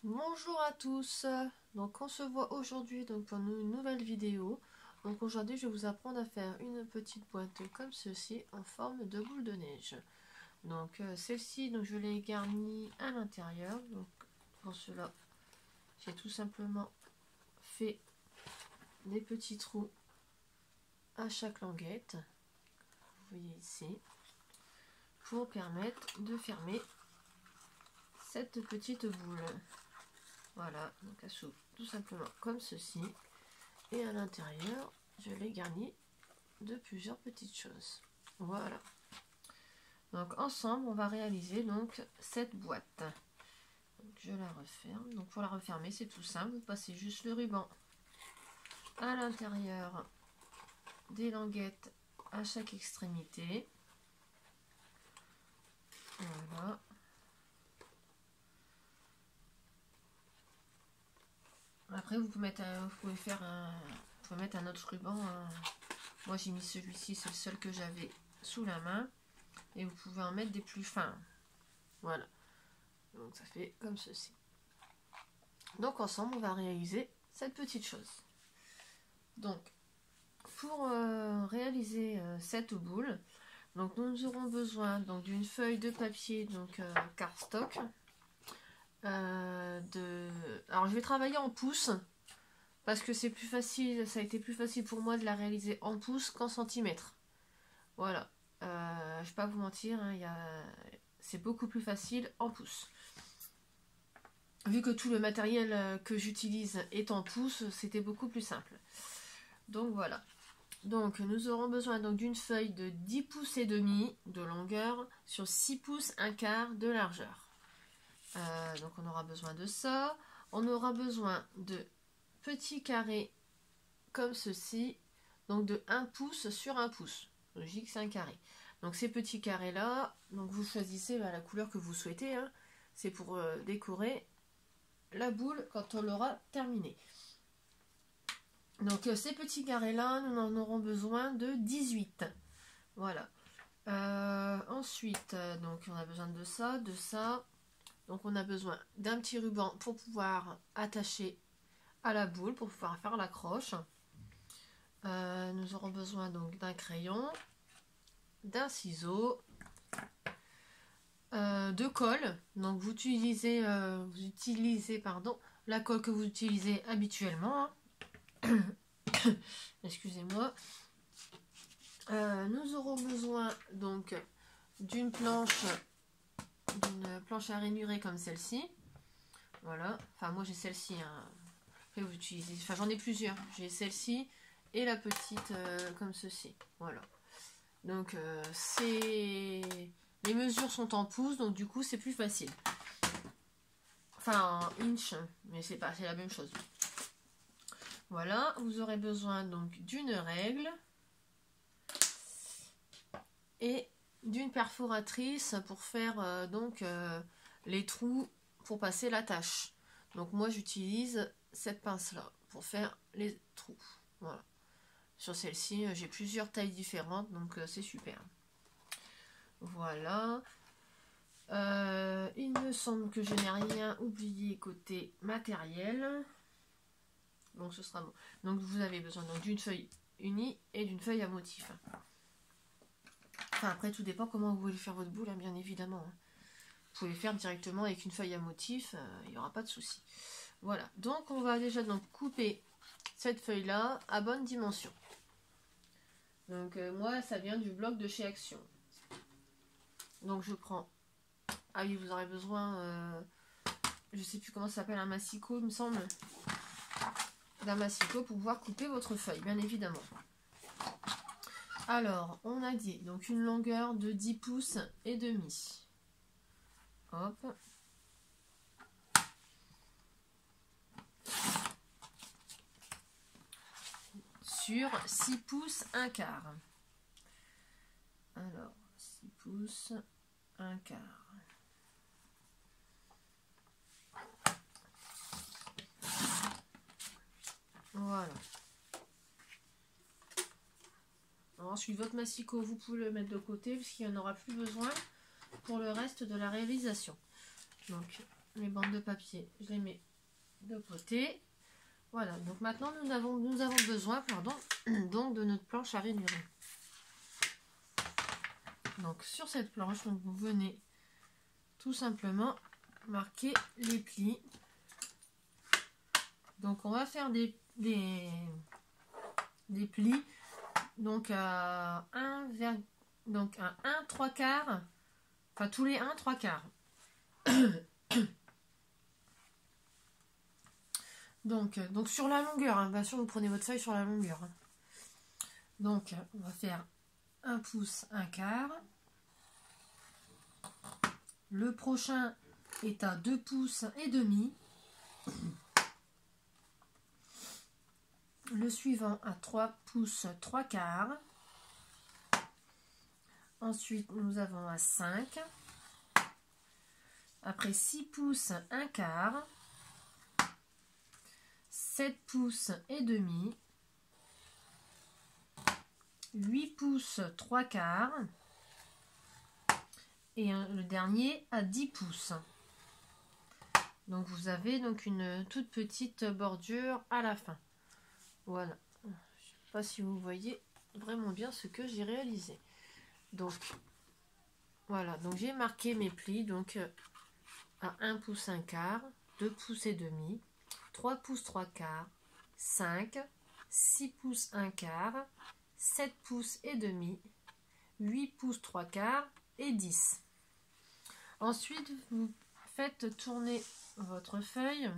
Bonjour à tous, donc on se voit aujourd'hui pour une nouvelle vidéo. Donc aujourd'hui je vais vous apprendre à faire une petite boîte comme ceci en forme de boule de neige. Donc celle-ci, je l'ai garnie à l'intérieur. Donc pour cela j'ai tout simplement fait des petits trous à chaque languette, vous voyez ici, pour permettre de fermer cette petite boule. Voilà, donc elle s'ouvre tout simplement comme ceci. Et à l'intérieur, je l'ai garni de plusieurs petites choses. Voilà. Donc ensemble, on va réaliser cette boîte. Donc, je la referme. Donc pour la refermer, c'est tout simple. Vous passez juste le ruban à l'intérieur des languettes à chaque extrémité. Voilà. Après, vous pouvez mettre un autre ruban. Moi, j'ai mis celui-ci, c'est le seul que j'avais sous la main. Et vous pouvez en mettre des plus fins. Voilà. Donc ça fait comme ceci. Donc ensemble, on va réaliser cette petite chose. Donc, pour réaliser cette boule, donc nous aurons besoin d'une feuille de papier, cardstock. Alors je vais travailler en pouces parce que c'est plus facile, ça a été plus facile pour moi de la réaliser en pouces qu'en centimètres. Voilà, je vais pas vous mentir, hein, c'est beaucoup plus facile en pouces. Vu que tout le matériel que j'utilise est en pouces, c'était beaucoup plus simple. Donc voilà. Donc nous aurons besoin d'une feuille de 10 pouces et demi de longueur sur 6 pouces 1/4 de largeur. Donc on aura besoin de ça. On aura besoin de petits carrés comme ceci. Donc de 1 pouce sur 1 pouce. Logique, c'est un carré. Donc ces petits carrés là, donc vous choisissez la couleur que vous souhaitez. Hein. C'est pour décorer la boule quand on l'aura terminée. Donc ces petits carrés là, nous en aurons besoin de 18. Voilà. Ensuite, donc on a besoin de ça. Donc on a besoin d'un petit ruban pour pouvoir attacher à la boule, pour pouvoir faire l'accroche. Nous aurons besoin d'un crayon, d'un ciseau, de colle. Donc vous utilisez la colle que vous utilisez habituellement. Hein. Excusez-moi. Nous aurons besoin d'une planche à ranurer comme celle-ci. Voilà. Enfin moi j'ai celle-ci. Hein. Après vous utilisez. Enfin j'en ai plusieurs. J'ai celle-ci et la petite comme ceci. Voilà. Donc les mesures sont en pouces, donc du coup c'est plus facile. Enfin en inch, mais c'est la même chose. Voilà, vous aurez besoin d'une règle et d'une perforatrice pour faire les trous pour passer la tâche. Donc moi j'utilise cette pince là pour faire les trous. Voilà. Sur celle-ci j'ai plusieurs tailles différentes, donc c'est super. Voilà. Il me semble que je n'ai rien oublié côté matériel. Donc ce sera bon. Donc vous avez besoin d'une feuille unie et d'une feuille à motif. Enfin après tout dépend comment vous voulez faire votre boule, hein, bien évidemment. Hein. Vous pouvez faire directement avec une feuille à motif, il n'y aura pas de souci. Voilà, donc on va déjà couper cette feuille là à bonne dimension. Donc moi ça vient du bloc de chez Action. Donc je prends. Ah oui, vous aurez besoin, je sais plus comment ça s'appelle, un massicot il me semble. D'un massicot pour pouvoir couper votre feuille, bien évidemment. Alors, on a dit une longueur de 10 pouces et demi. Hop. Sur 6 pouces 1/4. Alors, 6 pouces 1/4. Voilà. Alors, ensuite, votre massicot, vous pouvez le mettre de côté puisqu'il n'y en aura plus besoin pour le reste de la réalisation. Donc, les bandes de papier, je les mets de côté. Voilà, donc maintenant nous avons besoin, pardon, donc de notre planche à ranurer. Donc sur cette planche, donc, vous venez tout simplement marquer les plis. Donc on va faire des plis donc à 1, donc à 1/3, enfin tous les 1/3. Donc sur la longueur, hein, bien sûr vous prenez votre feuille sur la longueur. Hein. Donc on va faire 1 pouce 1/4. Le prochain est à 2 pouces et demi. Le suivant à 3 pouces 3/4. Ensuite, nous avons à 5. Après 6 pouces 1/4. 7 pouces et demi. 8 pouces 3/4. Et le dernier à 10 pouces. Donc vous avez donc une toute petite bordure à la fin. Voilà. Je ne sais pas si vous voyez vraiment bien ce que j'ai réalisé. Donc voilà, donc j'ai marqué mes plis donc à 1 pouce 1/4, 2 pouces et demi, 3 pouces 3/4, 5, 6 pouces 1/4, 7 pouces et demi, 8 pouces 3/4 et 10. Ensuite, vous faites tourner votre feuille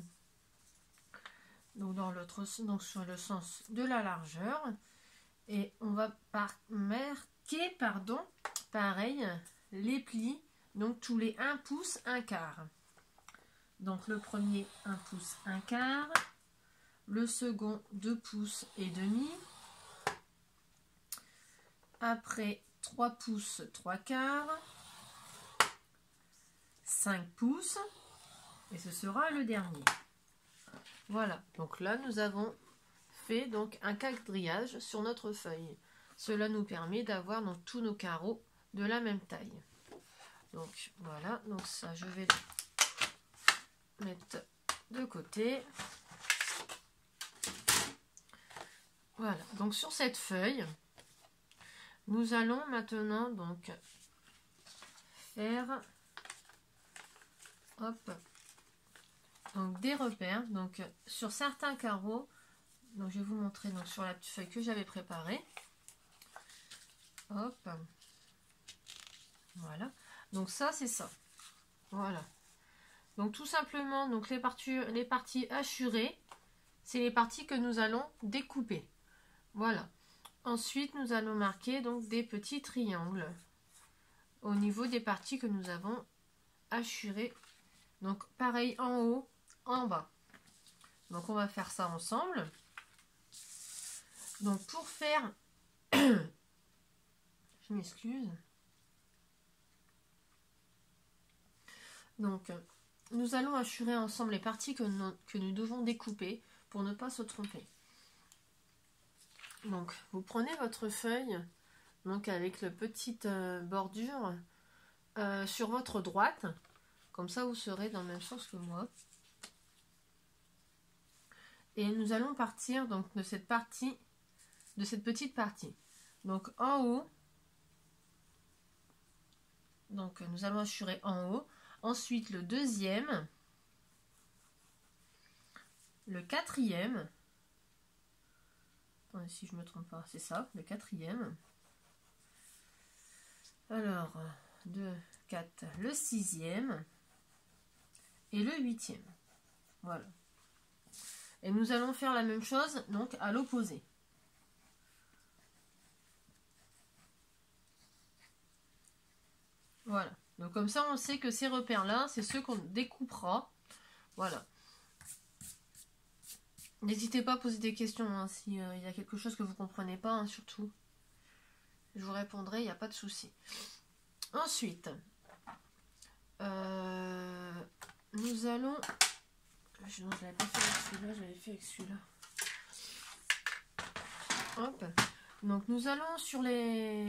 donc donc sur le sens de la largeur et on va marquer pareil les plis donc tous les 1 pouce 1/4. Donc le premier 1 pouce 1/4, le second 2 pouces et demi, après 3 pouces 3/4, 5 pouces et ce sera le dernier. Voilà, donc là nous avons fait donc un quadrillage sur notre feuille. Cela nous permet d'avoir donc tous nos carreaux de la même taille. Donc voilà, donc ça je vais le mettre de côté. Voilà, donc sur cette feuille, nous allons maintenant donc faire hop, donc des repères. Donc sur certains carreaux, donc je vais vous montrer donc sur la petite feuille que j'avais préparée. Hop, voilà. Donc ça c'est ça. Voilà. Donc tout simplement donc les parties hachurées, c'est les parties que nous allons découper. Voilà. Ensuite nous allons marquer donc des petits triangles au niveau des parties que nous avons hachurées. Donc pareil en haut, en bas. Donc on va faire ça ensemble. Donc pour faire, je m'excuse. Donc nous allons hachurer ensemble les parties que nous devons découper pour ne pas se tromper. Donc vous prenez votre feuille donc avec la petite bordure sur votre droite. Comme ça vous serez dans le même sens que moi. Et nous allons partir donc de cette petite partie. Donc en haut, donc nous allons hachurer en haut. Ensuite le deuxième, le quatrième. Attendez si je me trompe pas, c'est ça, le quatrième. Alors 2, 4, le sixième et le huitième. Voilà. Et nous allons faire la même chose donc à l'opposé. Voilà. Donc comme ça on sait que ces repères là c'est ceux qu'on découpera. Voilà. N'hésitez pas à poser des questions hein, s'il y a quelque chose que vous ne comprenez pas, hein, surtout. Je vous répondrai, il n'y a pas de souci. Ensuite, nous allons... Non, je l'avais pas fait avec celui-là, j'avais fait avec celui-là. Hop. Donc nous allons sur les...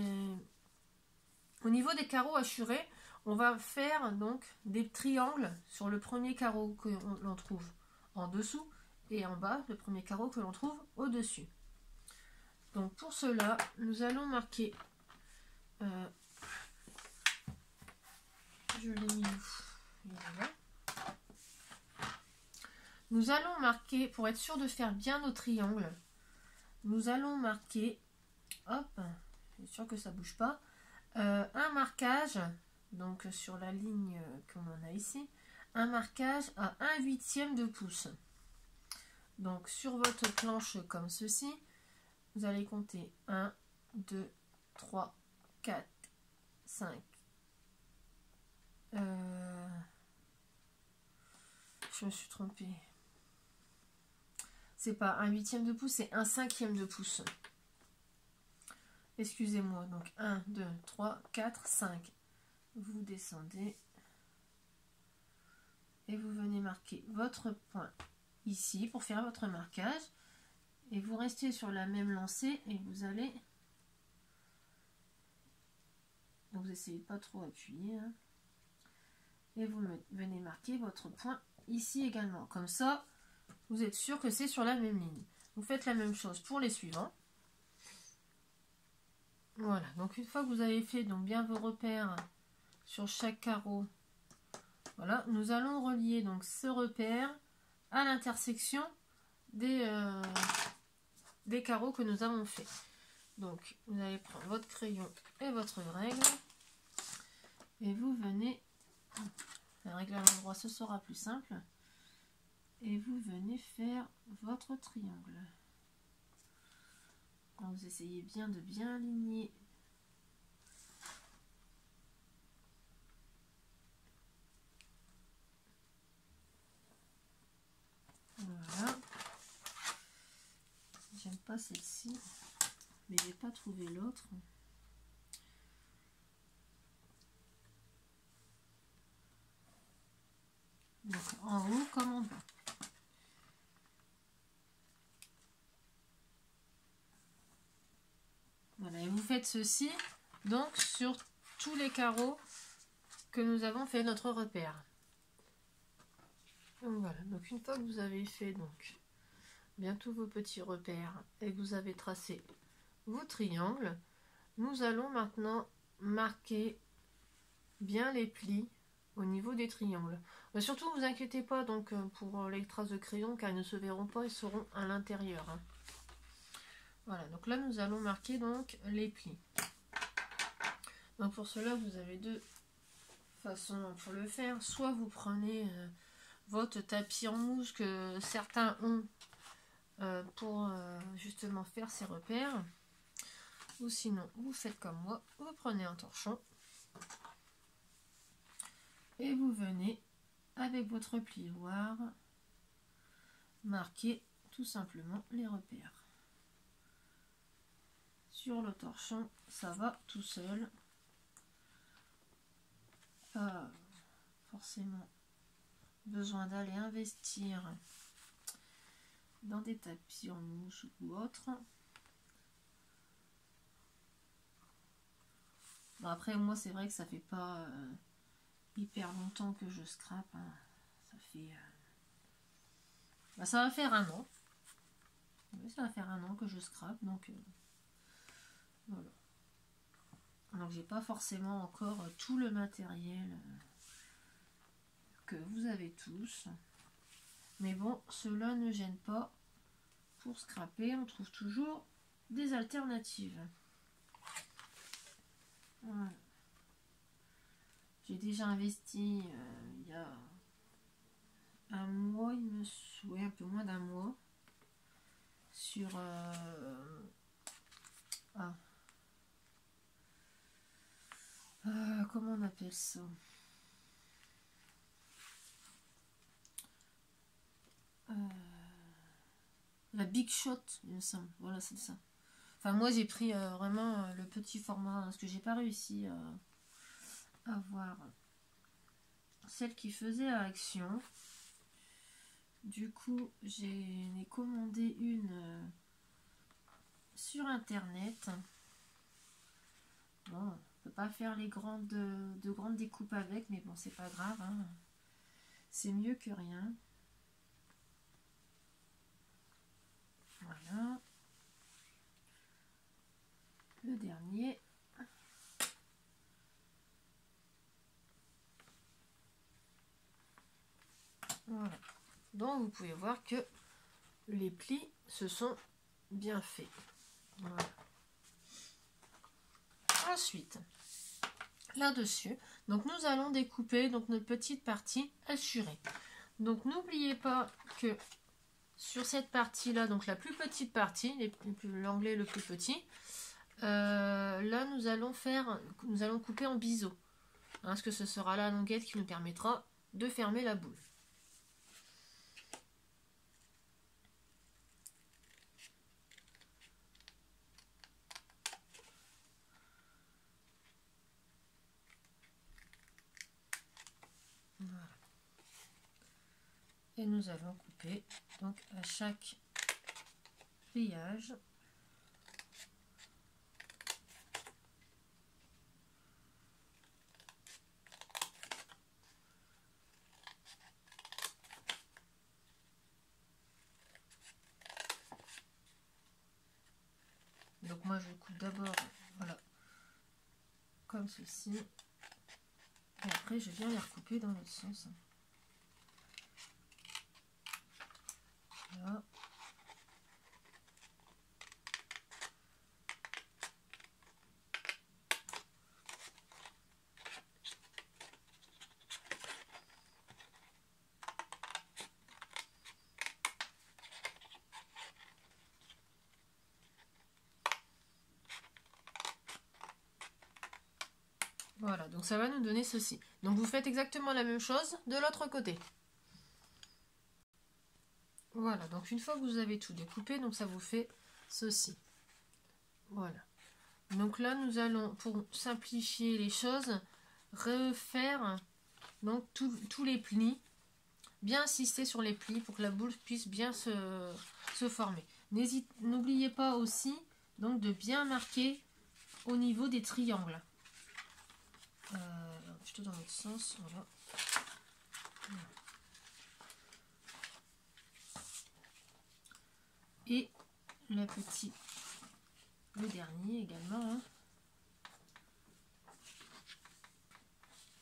Au niveau des carreaux hachurés, On va faire donc des triangles sur le premier carreau que l'on trouve en dessous et en bas, le premier carreau que l'on trouve au-dessus. Donc pour cela, nous allons marquer, je l'ai mis où? Voilà. Nous allons marquer, pour être sûr de faire bien nos triangles, nous allons marquer, hop, je suis sûr que ça ne bouge pas, un marquage, donc sur la ligne qu'on en a ici, un marquage à 1/8 de pouce. Donc sur votre planche comme ceci, vous allez compter 1, 2, 3, 4, 5. Je me suis trompée. C'est pas 1/8 de pouce, c'est 1/5 de pouce. Excusez-moi, donc 1, 2, 3, 4, 5. Vous descendez et vous venez marquer votre point ici pour faire votre marquage. Et vous restez sur la même lancée et vous allez... Donc vous essayez de pas trop appuyer. Hein. Et vous venez marquer votre point ici également. Comme ça, vous êtes sûr que c'est sur la même ligne. Vous faites la même chose pour les suivants. Voilà, donc une fois que vous avez fait donc bien vos repères sur chaque carreau, voilà, nous allons relier donc ce repère à l'intersection des carreaux que nous avons fait. Donc vous allez prendre votre crayon et votre règle et vous venez, la règle à l'endroit ce sera plus simple, et vous venez faire votre triangle. Donc vous essayez bien de bien aligner voilà. J'aime pas celle-ci, mais j'ai pas trouvé l'autre. Donc en haut comme en bas. Voilà, et vous faites ceci donc sur tous les carreaux que nous avons fait notre repère. Donc voilà, donc une fois que vous avez fait donc bien tous vos petits repères et que vous avez tracé vos triangles, nous allons maintenant marquer bien les plis au niveau des triangles. Mais surtout, ne vous inquiétez pas donc pour les traces de crayon, car ils ne se verront pas, ils seront à l'intérieur. Hein. Voilà, donc là nous allons marquer donc les plis. Donc pour cela, vous avez deux façons pour le faire. Soit vous prenez votre tapis en mousse que certains ont pour justement faire ces repères. Ou sinon, vous faites comme moi, vous prenez un torchon et vous venez avec votre plioir marquer tout simplement les repères. Sur le torchon, ça va tout seul. Pas forcément besoin d'aller investir dans des tapis en mousse ou autre. Bon, après, moi, c'est vrai que ça fait pas hyper longtemps que je scrape. Hein. Ça fait... ça va faire un an. Oui, ça va faire un an que je scrape, donc voilà. Donc j'ai pas forcément encore tout le matériel que vous avez tous. Mais bon, cela ne gêne pas. Pour scraper, on trouve toujours des alternatives. Voilà. J'ai déjà investi il y a un mois, il me souvient, un peu moins d'un mois, sur comment on appelle ça, la Big Shot, il me semble. Voilà, c'est ça. Enfin, moi j'ai pris vraiment le petit format, parce que j'ai pas réussi à avoir celle qui faisait à Action. Du coup, j'ai commandé une sur internet. Bon, peut pas faire de grandes découpes avec, mais bon, c'est pas grave, hein. C'est mieux que rien. Voilà. Le dernier. Voilà. Donc vous pouvez voir que les plis se sont bien faits. Voilà. Ensuite, là-dessus, donc nous allons découper donc notre petite partie assurée. Donc n'oubliez pas que sur cette partie-là, donc la plus petite partie, l'anglais le plus petit, là nous allons couper en biseau. Hein, parce que ce sera la languette qui nous permettra de fermer la boule. Voilà. Et nous allons couper donc à chaque pliage. Donc moi je coupe d'abord, voilà, comme ceci, et après je viens les recouper dans l'autre sens. Voilà. Voilà, donc ça va nous donner ceci. Donc vous faites exactement la même chose de l'autre côté. Voilà, donc une fois que vous avez tout découpé, donc ça vous fait ceci. Voilà. Donc là, nous allons, pour simplifier les choses, refaire donc tous les plis. Bien insister sur les plis pour que la boule puisse bien se former. N'oubliez pas aussi donc de bien marquer au niveau des triangles. Plutôt dans l'autre sens, voilà. Et le dernier également. Hein.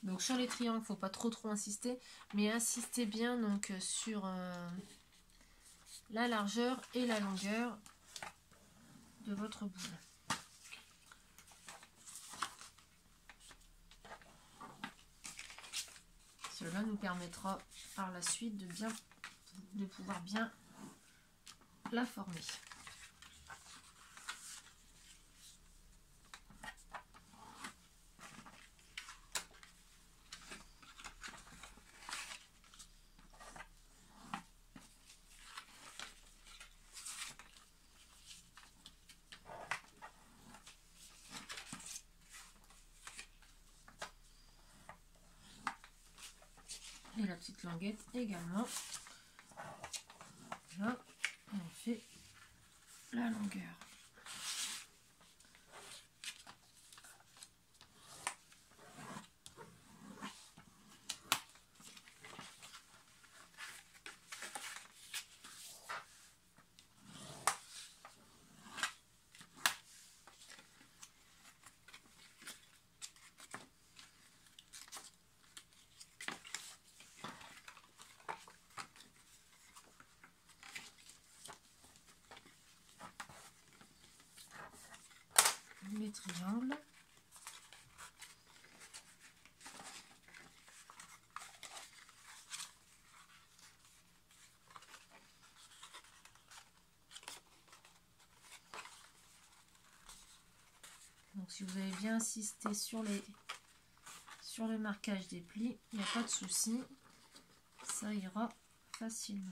Donc sur les triangles, il ne faut pas trop insister, mais insistez bien donc sur la largeur et la longueur de votre boule. Cela nous permettra par la suite de pouvoir bien la former. Et la petite languette également. Là, on fait la longueur. Les triangles. Donc si vous avez bien insisté sur le marquage des plis, il n'y a pas de souci, ça ira facilement.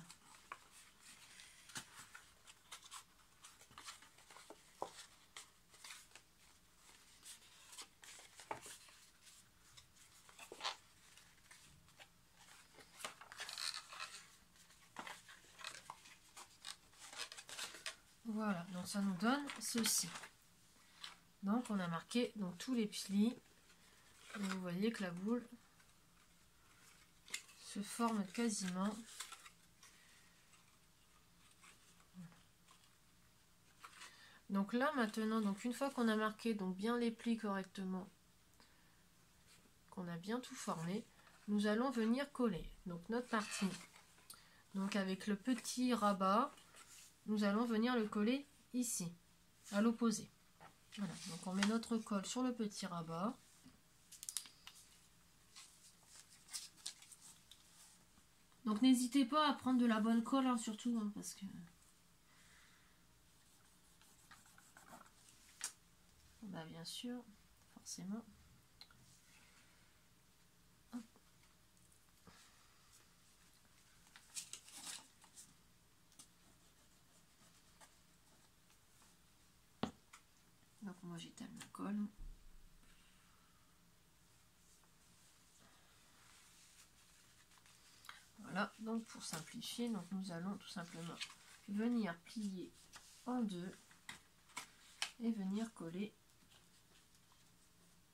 Voilà, donc ça nous donne ceci. Donc on a marqué donc tous les plis. Et vous voyez que la boule se forme quasiment. Donc là maintenant, donc une fois qu'on a marqué donc bien les plis correctement, qu'on a bien tout formé, nous allons venir coller donc notre partie. Donc avec le petit rabat, nous allons venir le coller ici, à l'opposé. Voilà, donc on met notre colle sur le petit rabat. Donc n'hésitez pas à prendre de la bonne colle, hein, surtout, hein, parce que... Bah, bien sûr, forcément. Hop. Donc moi j'étale ma colle. Voilà, donc pour simplifier, donc nous allons tout simplement venir plier en deux et venir coller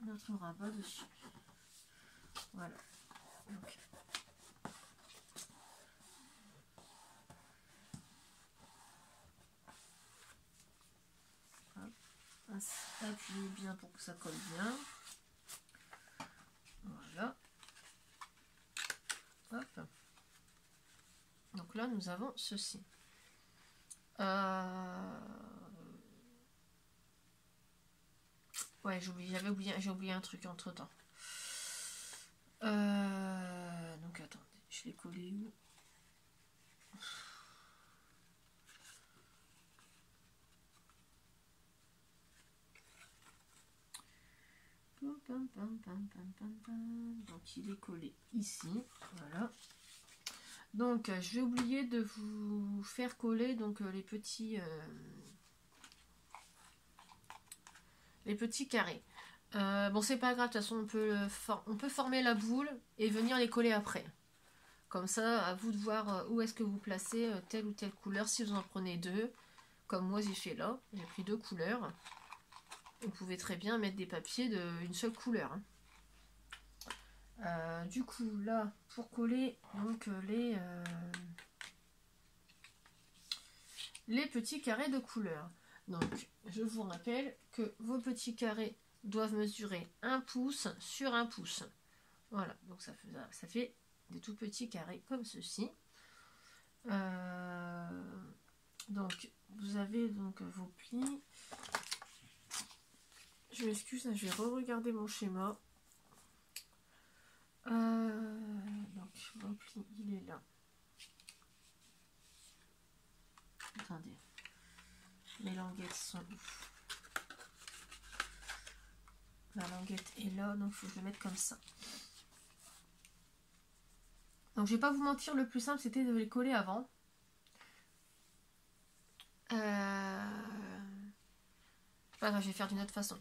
notre rabat dessus. Voilà. Donc, appuyez bien pour que ça colle bien. Voilà. Hop. Donc là, nous avons ceci. Ouais, j'ai oublié un truc entre temps. Donc attendez, je l'ai collé où? Donc il est collé ici, voilà. Donc j'ai oublié de vous faire coller donc les petits carrés. Bon, c'est pas grave, de toute façon on peut former la boule et venir les coller après. Comme ça, à vous de voir où est-ce que vous placez telle ou telle couleur. Si vous en prenez deux, comme moi j'ai fait là, j'ai pris deux couleurs. Vous pouvez très bien mettre des papiers d'une seule couleur. Hein. Du coup, là, pour coller donc les petits carrés de couleur. Donc, je vous rappelle que vos petits carrés doivent mesurer 1 pouce sur 1 pouce. Voilà, donc ça fait des tout petits carrés comme ceci. Donc, vous avez donc vos plis. Je m'excuse, je vais re-regarder mon schéma. Donc, mon pli, il est là. Attendez. Les languettes sont où? La languette est là, donc il faut que je le mette comme ça. Donc, je vais pas vous mentir, le plus simple, c'était de les coller avant. Enfin, je vais faire d'une autre façon.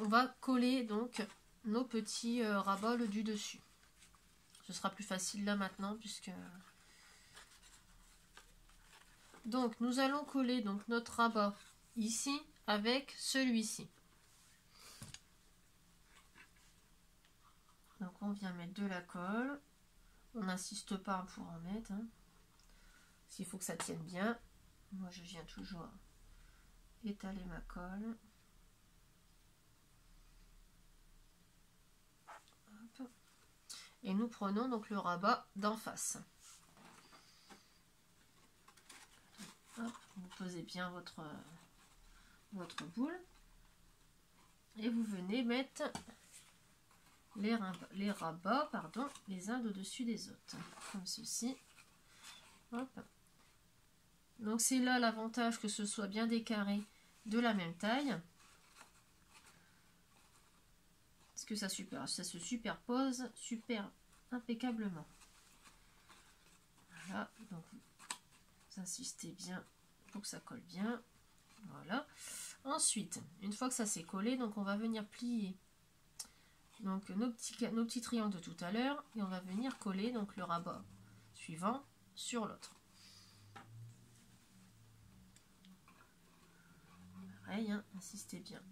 On va coller donc nos petits rabats du dessus. Ce sera plus facile là maintenant puisque... Donc nous allons coller donc notre rabat ici avec celui-ci. Donc on vient mettre de la colle. On n'insiste pas pour en mettre. Hein. S'il faut que ça tienne bien. Moi je viens toujours étaler ma colle. Hop. Et nous prenons donc le rabat d'en face. Hop, vous posez bien votre boule. Et vous venez mettre les rabats, pardon, les uns au-dessus des autres. Comme ceci. Hop. Donc c'est là l'avantage que ce soit bien des carrés de la même taille. Parce que ça se superpose super impeccablement. Voilà, donc vous insistez bien pour que ça colle bien. Voilà. Ensuite, une fois que ça s'est collé, donc on va venir plier donc nos petits triangles de tout à l'heure et on va venir coller donc le rabat suivant sur l'autre. Pareil, hein, insistez bien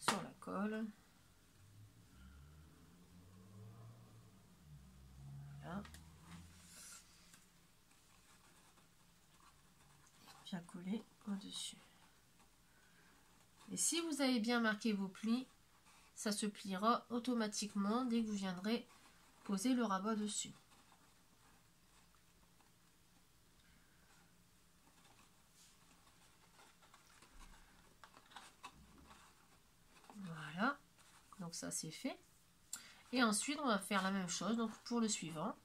sur la colle. Voilà. Bien coller au-dessus. Et si vous avez bien marqué vos plis, ça se pliera automatiquement dès que vous viendrez poser le rabat dessus. Voilà, donc ça c'est fait. Et ensuite on va faire la même chose. Donc pour le suivant,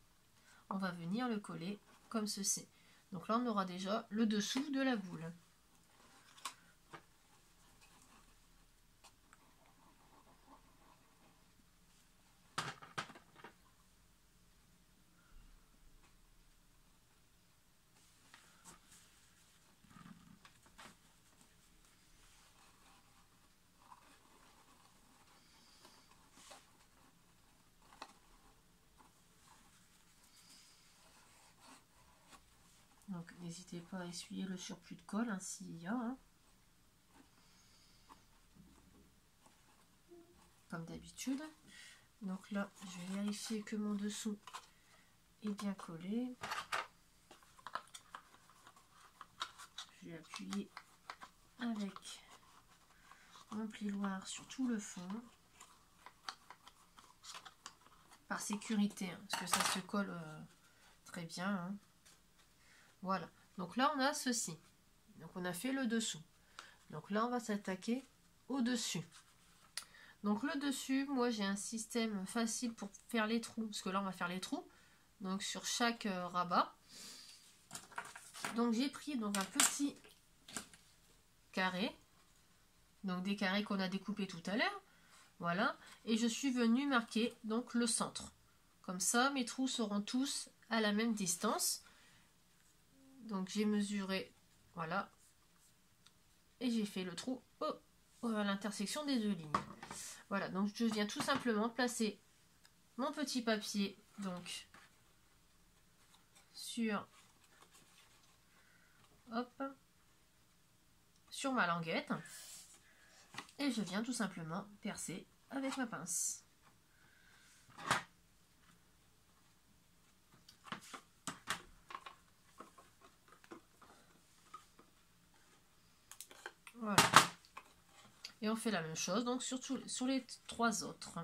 on va venir le coller comme ceci. Donc là on aura déjà le dessous de la boule. Donc n'hésitez pas à essuyer le surplus de colle, hein, s'il y a. Hein. Comme d'habitude. Donc là, je vais vérifier que mon dessous est bien collé. Je vais appuyer avec mon plioir sur tout le fond. Par sécurité, hein, parce que ça se colle très bien. Hein. Voilà. Donc là, on a ceci. Donc on a fait le dessous. Donc là, on va s'attaquer au-dessus. Donc le dessus, moi j'ai un système facile pour faire les trous, parce que là on va faire les trous, donc sur chaque rabat. Donc j'ai pris donc un petit carré, donc des carrés qu'on a découpés tout à l'heure, voilà, et je suis venue marquer donc le centre. Comme ça mes trous seront tous à la même distance. Donc j'ai mesuré, voilà, et j'ai fait le trou à l'intersection des deux lignes. Voilà, donc je viens tout simplement placer mon petit papier donc sur ma languette et je viens tout simplement percer avec ma pince. Voilà. Et on fait la même chose donc sur les trois autres.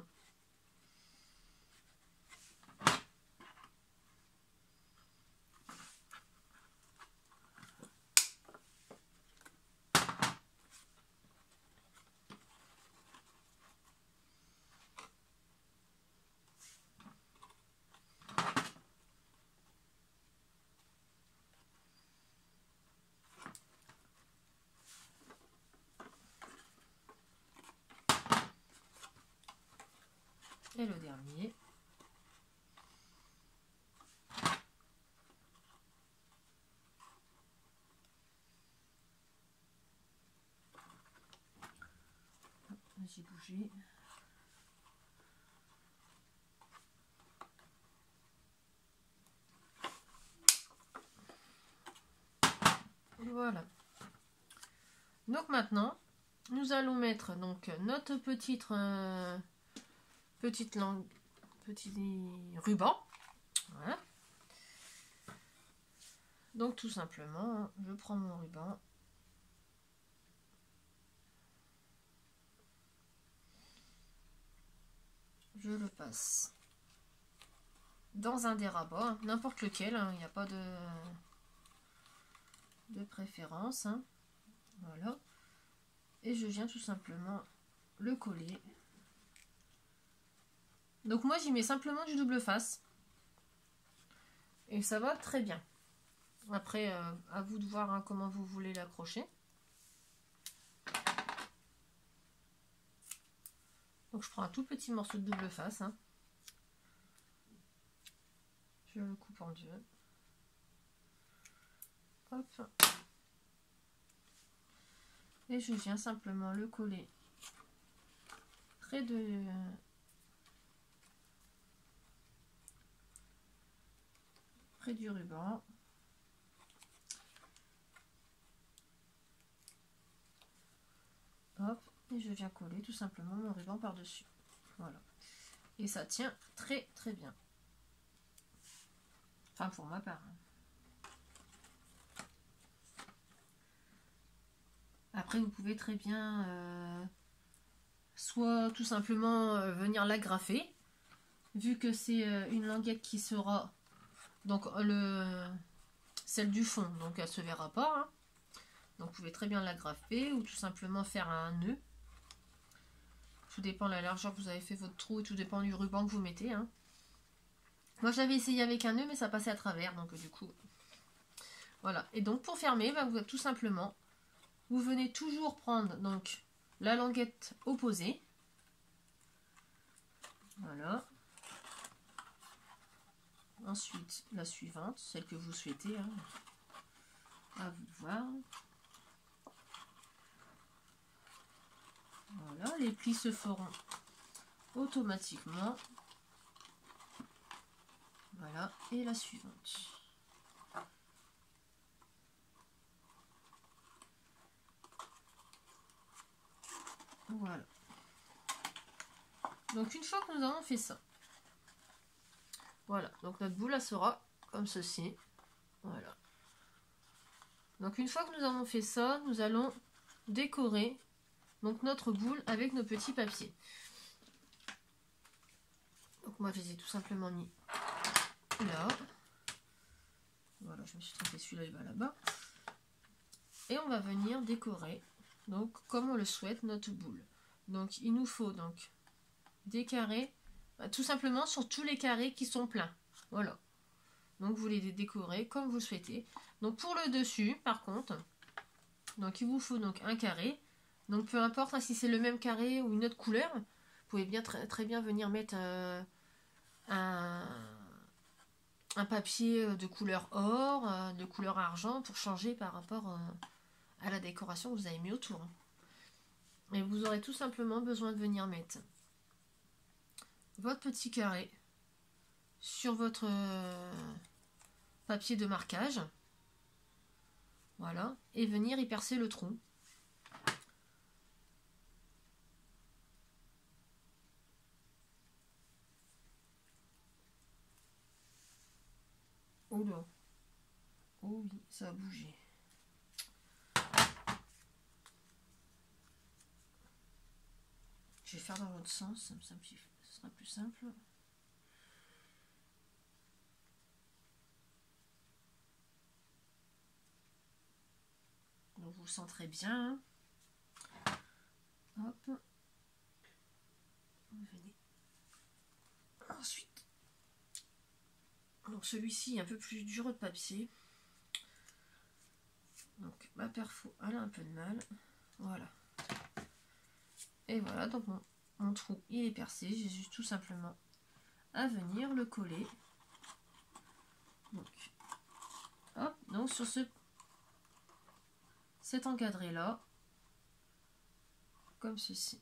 Et le dernier. J'ai bougé. Voilà. Donc maintenant, nous allons mettre donc notre petit ruban. Voilà. Donc tout simplement, je prends mon ruban. Je le passe dans un des rabats, n'importe lequel, hein, il n'y a pas de préférence. Hein. Voilà. Et je viens tout simplement le coller. Donc moi j'y mets simplement du double face. Et ça va très bien. Après, à vous de voir hein, comment vous voulez l'accrocher. Donc je prends un tout petit morceau de double face. Hein. Je le coupe en deux. Hop. Et je viens simplement le coller près du ruban. Hop. Et et je viens coller tout simplement mon ruban par dessus. Voilà, et ça tient très très bien, enfin pour ma part. Après vous pouvez très bien soit tout simplement venir l'agrafer, vu que c'est une languette qui sera donc celle du fond, donc elle se verra pas, hein. Donc vous pouvez très bien l'agrafer ou tout simplement faire un nœud. Tout dépend de la largeur que vous avez fait votre trou et tout dépend du ruban que vous mettez, hein. Moi j'avais essayé avec un nœud mais ça passait à travers, donc du coup voilà. Et donc pour fermer, vous tout simplement vous venez toujours prendre donc la languette opposée, voilà, ensuite la suivante, celle que vous souhaitez, hein, à vous de voir. Voilà, les plis se feront automatiquement. Voilà, et la suivante. Voilà. Donc une fois que nous avons fait ça, voilà, donc notre boule elle sera comme ceci. Voilà. Donc une fois que nous avons fait ça, nous allons décorer donc notre boule avec nos petits papiers. Donc moi je les ai tout simplement mis là. Voilà, je me suis trompée, celui-là il va là-bas. Et on va venir décorer donc comme on le souhaite notre boule. Donc il nous faut donc des carrés, tout simplement sur tous les carrés qui sont pleins. Voilà. Donc vous les décorez comme vous le souhaitez. Donc pour le dessus, par contre, donc il vous faut donc un carré. Donc peu importe hein, si c'est le même carré ou une autre couleur, vous pouvez bien très bien venir mettre un papier de couleur or, de couleur argent pour changer par rapport à la décoration que vous avez mis autour. Et vous aurez tout simplement besoin de venir mettre votre petit carré sur votre papier de marquage, voilà, et venir y percer le trou. Oh là, oh oui, ça a bougé. Je vais faire dans l'autre sens, ça me simplifie, ce sera plus simple. Donc vous centrez bien. Hop. Vous venez. Ensuite. Donc celui-ci est un peu plus dur de papier. Donc ma perfo, elle a un peu de mal. Voilà. Et voilà, donc mon trou il est percé. J'ai juste tout simplement à venir le coller. Donc, hop, donc sur cet encadré là, comme ceci.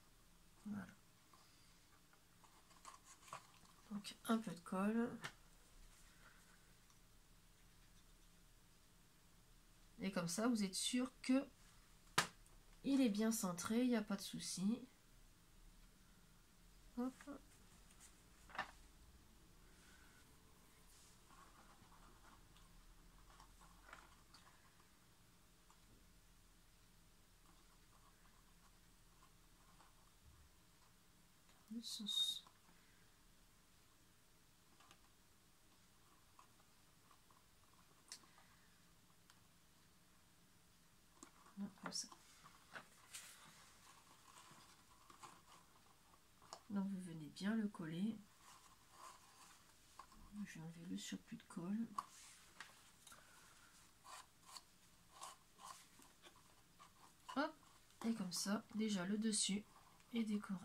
Voilà. Donc un peu de colle. Et comme ça, vous êtes sûr que il est bien centré, il n'y a pas de souci. Hop. Le sens. Non, comme ça. Donc vous venez bien le coller. Je vais enlever le surplus de colle. Hop, et comme ça, déjà le dessus est décoré.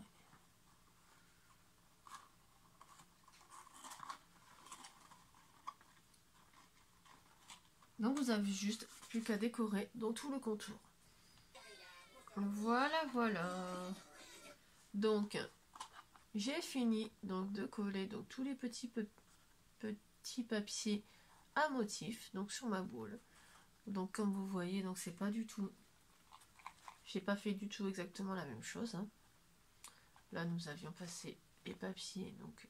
Donc vous avez juste plus qu'à décorer dans tout le contour. Voilà, voilà. Donc j'ai fini donc de coller donc tous les petits papiers à motif donc sur ma boule. Donc comme vous voyez, donc c'est pas du tout J'ai pas fait du tout exactement la même chose. Hein. Là, nous avions passé les papiers, donc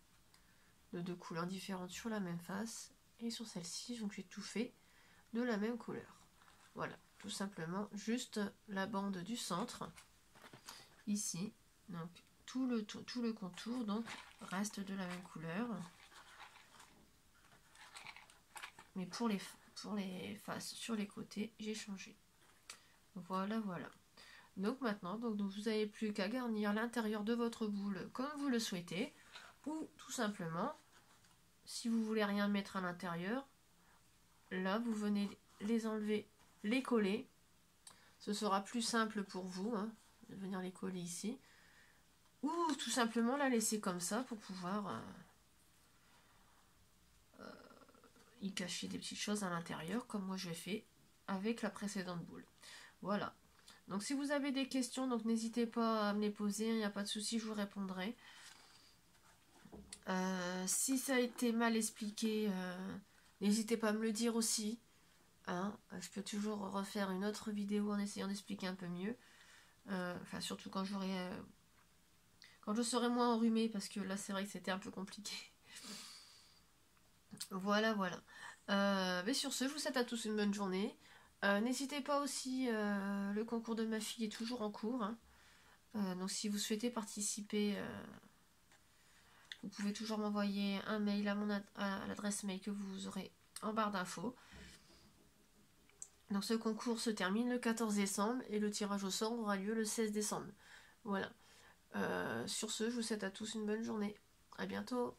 de 2 couleurs différentes sur la même face. Et sur celle-ci, donc j'ai tout fait de la même couleur. Voilà, tout simplement, juste la bande du centre, ici. Donc, tout le contour donc reste de la même couleur. Mais pour les faces sur les côtés, j'ai changé. Voilà, voilà. Donc maintenant, donc vous n'avez plus qu'à garnir l'intérieur de votre boule comme vous le souhaitez. Ou tout simplement, si vous voulez rien mettre à l'intérieur, là vous venez les enlever, les coller. Ce sera plus simple pour vous, hein, de venir les coller ici. Ou tout simplement la laisser comme ça pour pouvoir y cacher des petites choses à l'intérieur, comme moi j'ai fait avec la précédente boule. Voilà. Donc si vous avez des questions, donc n'hésitez pas à me les poser, il n'y a pas de souci, je vous répondrai. Si ça a été mal expliqué, n'hésitez pas à me le dire aussi. Hein, je peux toujours refaire une autre vidéo en essayant d'expliquer un peu mieux. Enfin, surtout quand quand je serai moins enrhumée, parce que là c'est vrai que c'était un peu compliqué. Voilà, voilà. Mais sur ce, je vous souhaite à tous une bonne journée. N'hésitez pas aussi, le concours de ma fille est toujours en cours. Hein. Donc si vous souhaitez participer, vous pouvez toujours m'envoyer un mail à l'adresse mail que vous aurez en barre d'infos. Donc ce concours se termine le 14 décembre et le tirage au sort aura lieu le 16 décembre. Voilà. Sur ce, je vous souhaite à tous une bonne journée. À bientôt.